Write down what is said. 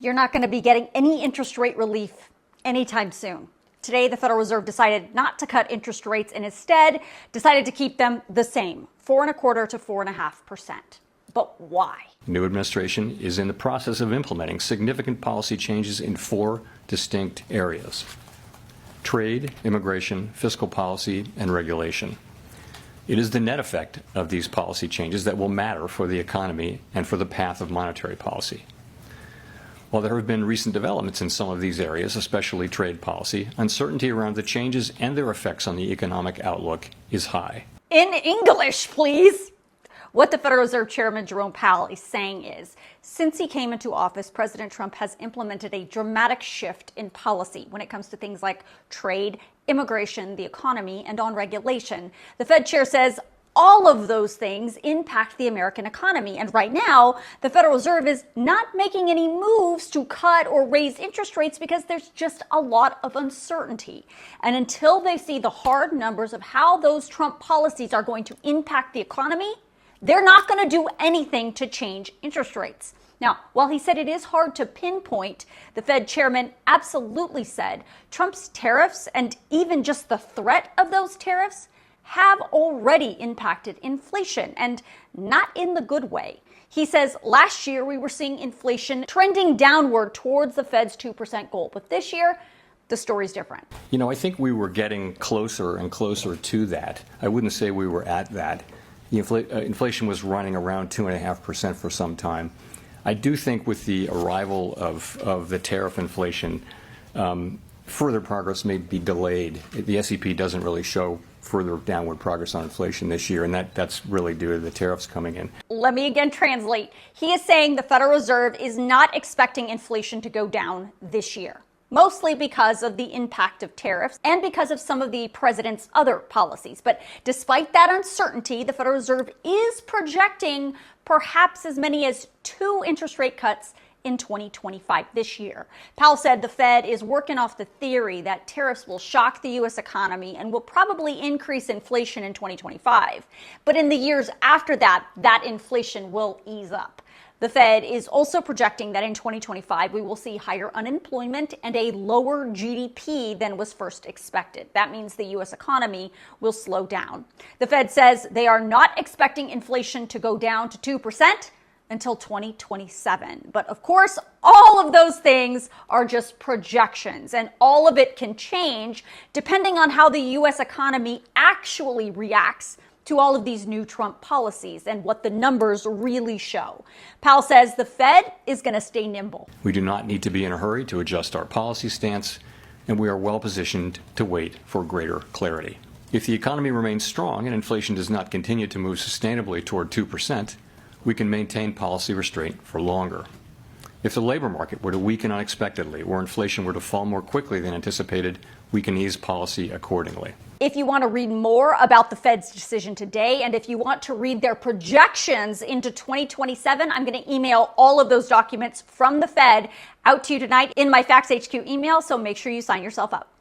You're not going to be getting any interest rate relief anytime soon. Today, the Federal Reserve decided not to cut interest rates and instead decided to keep them the same, 4.25% to 4.5%. But why? The new administration is in the process of implementing significant policy changes in 4 distinct areas: trade, immigration, fiscal policy, and regulation. It is the net effect of these policy changes that will matter for the economy and for the path of monetary policy. While there have been recent developments in some of these areas, especially trade policy, uncertainty around the changes and their effects on the economic outlook is high. In English, please. What the Federal Reserve Chairman Jerome Powell is saying is, since he came into office, President Trump has implemented a dramatic shift in policy when it comes to things like trade, immigration, the economy, and on regulation. The Fed chair says all of those things impact the American economy. And right now, the Federal Reserve is not making any moves to cut or raise interest rates because there's just a lot of uncertainty. And until they see the hard numbers of how those Trump policies are going to impact the economy, they're not going to do anything to change interest rates. Now, while he said it is hard to pinpoint, the Fed chairman absolutely said Trump's tariffs and even just the threat of those tariffs have already impacted inflation, and not in the good way. He says last year we were seeing inflation trending downward towards the Fed's 2% goal, but this year the story's different. You know, I think we were getting closer and closer to that. I wouldn't say we were at that. Inflation was running around 2.5% for some time. I do think with the arrival of the tariff inflation, further progress may be delayed. The SEP doesn't really show further downward progress on inflation this year, and that's really due to the tariffs coming in. Let me again translate. He is saying the Federal Reserve is not expecting inflation to go down this year, mostly because of the impact of tariffs and because of some of the president's other policies. But despite that uncertainty, the Federal Reserve is projecting perhaps as many as 2 interest rate cuts in 2025 this year. Powell said the Fed is working off the theory that tariffs will shock the U.S. economy and will probably increase inflation in 2025. But in the years after that, that inflation will ease up. The Fed is also projecting that in 2025, we will see higher unemployment and a lower GDP than was first expected. That means the U.S. economy will slow down. The Fed says they are not expecting inflation to go down to 2% until 2027. But of course, all of those things are just projections, and all of it can change depending on how the U.S. economy actually reacts to all of these new Trump policies and what the numbers really show. Powell says the Fed is going to stay nimble. We do not need to be in a hurry to adjust our policy stance, and we are well positioned to wait for greater clarity. If the economy remains strong and inflation does not continue to move sustainably toward 2%, we can maintain policy restraint for longer. If the labor market were to weaken unexpectedly or inflation were to fall more quickly than anticipated, we can ease policy accordingly. If you want to read more about the Fed's decision today, and if you want to read their projections into 2027, I'm going to email all of those documents from the Fed out to you tonight in my Facts HQ email, so make sure you sign yourself up.